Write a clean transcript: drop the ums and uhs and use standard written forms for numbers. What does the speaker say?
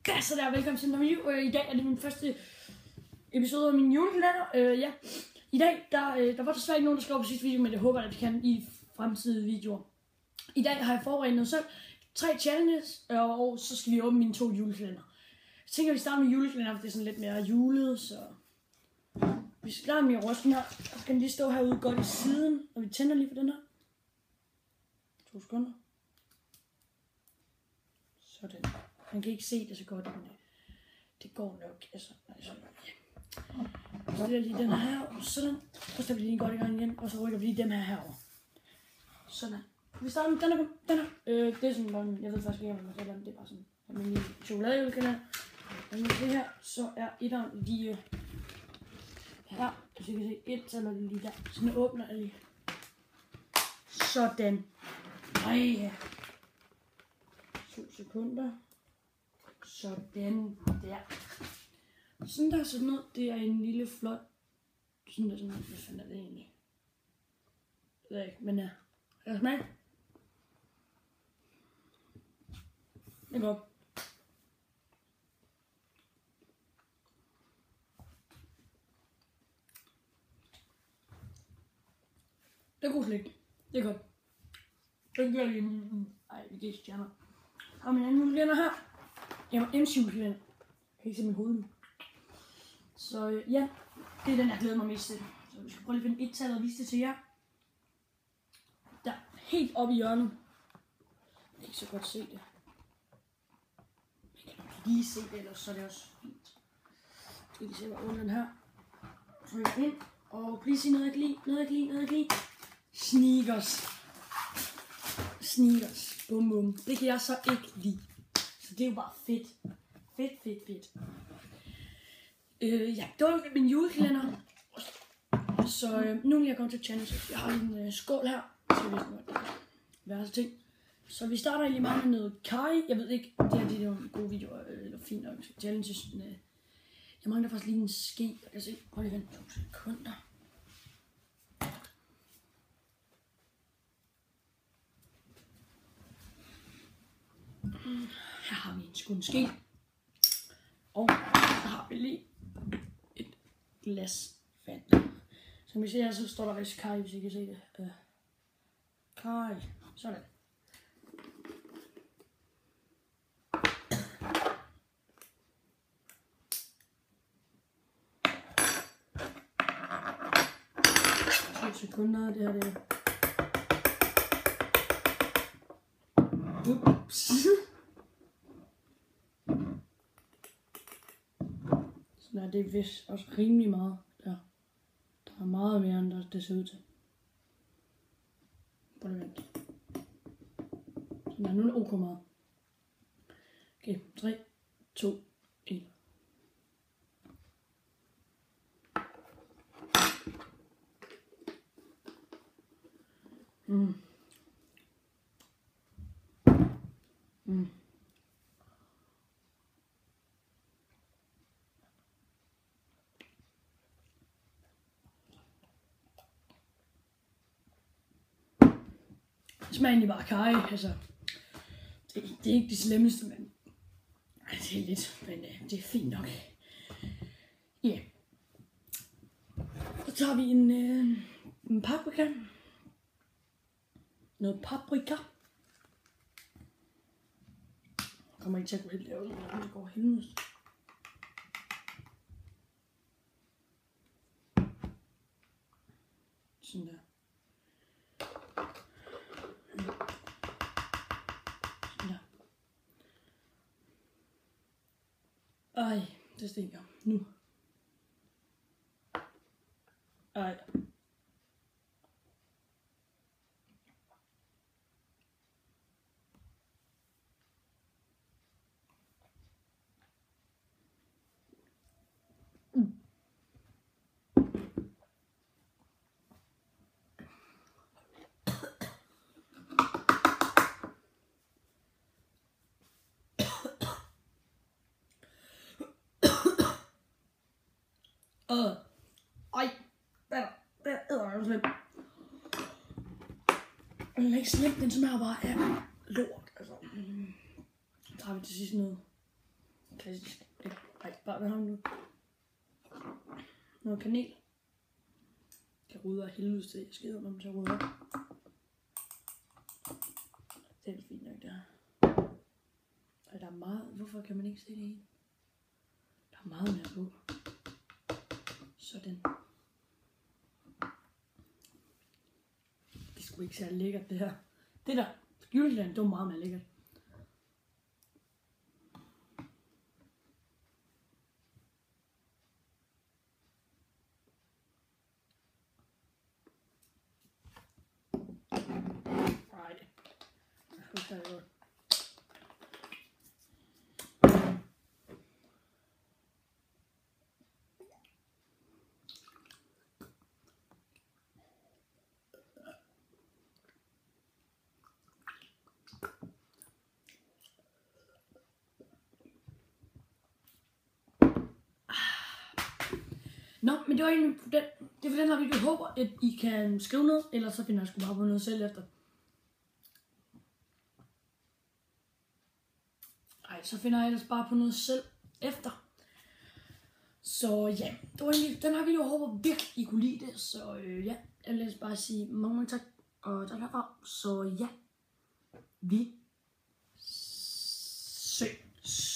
Så der, velkommen til en video. I dag er det min første episode af min julekalender. Ja. I dag, der var desværre ikke nogen, der skrev på sidste video, men jeg håber, at de kan i fremtidige videoer. I dag har jeg forberedt noget selv. 3 challenges, og så skal vi åbne mine 2 julekalender. Jeg tænker, at vi starter med julekalender, for det er sådan lidt mere julet, så... Vi skal starte med røsten her. Så skal den lige stå herude godt i siden, og vi tænder lige for den her. 2 sekunder. Sådan. Man kan ikke se det så godt, men det går nok. Altså ja. Så det er lige den her, sådan. Og så bliver vi lige godt i gang igen, og så rykker vi lige dem her herover. Sådan. Vi starter med den her. Det er sådan, jeg ved faktisk ikke, hvad man selv det er bare sådan en lille chokoladejulekalender. Og med det her, så er etteren lige her. Så I kan se, et taler lige der. Så nu åbner jeg lige. Sådan. Ej. 2 sekunder. Sådan der. Sådan der sådan noget, det er en lille flot. Sådan der, hvad fanden er det egentlig? Det ved jeg ikke, men ja. Jeg smager. Det er godt. Det er god slik. Det er godt. Det gør lige. Ej, det er stjerner. Og min anden julekalender her. Jeg har M's julekalender. Jeg kan ikke se mit hoved nu. Så ja, det er den, jeg glæder mig mest til. Så vi skal prøve lige at finde et-tallet og vise det til jer. Der, helt oppe i hjørnet. Jeg kan ikke så godt se det. Jeg kan nok lige se det, ellers så er det også fint. Så I kan se, hvor under den her. Tryk ind, og please sige noget, jeg kan lide. Sneakers. Sneakers. Bum bum. Det kan jeg så ikke lide. Så det er jo bare fedt. Fedt. Ja, det var min julekalender. Så nu vil jeg komme til challenge. Jeg har en skål her. Så jeg ved ikke, hvad ting. Så vi starter lige meget med noget kaj. Jeg ved ikke, det her det er en god video, eller fint nok challenges. Men, jeg mangler faktisk lige en ske. Jeg kan se. Prøv lige at vente 2 sekunder. Her har vi en skål ske. Og så har vi lige et glas vand. Som vi ser her, så står der vist kaj, hvis I kan se det. Kaj. Sådan. Sekunder, det her det. Ups. Sådan er det vist også rimelig meget der. Der er meget mere end det ser ud til. Prøv lige vent. Sådan er nu er det ok meget. Okay, 3, 2, 1. Det smager egentlig bare kaj, altså. Det er ikke det slemmeste, men det er lidt, men det er fint nok. Ja. Yeah. Så tager vi en paprika. Noget paprika. Jeg kommer ikke til at gå helt derude, når det går helvedes. Sådan der. Ej, det stinker. Nu. Ej. Ej, hvad er det slemt? Den er ikke slemt, den smager bare af lort. Altså, så tager vi til sidst noget Klassisk. Nej, bare hvad har vi nu? Noget kanel. Jeg rydder af helvede til. Jeg skider mig til at rydde op. Det er fint nok der. Og der er meget. Hvorfor kan man ikke se det i? Der er meget mere på. Sådan. Det er sgu ikke særlig lækkert det her. Det der juleland, det var meget mere lækkert. Right. Jeg husker det godt. Nå, men det var egentlig det er for den her video. Jeg håber, at I kan skrive noget, ellers så finder jeg sgu bare på noget selv efter. Ej, så finder jeg ellers bare på noget selv efter. Så ja, det var egentlig den her video. Jeg håber virkelig, I kunne lide det. Så ja, jeg vil ellers bare sige mange tak. Og tak herfra. Så ja, vi ses.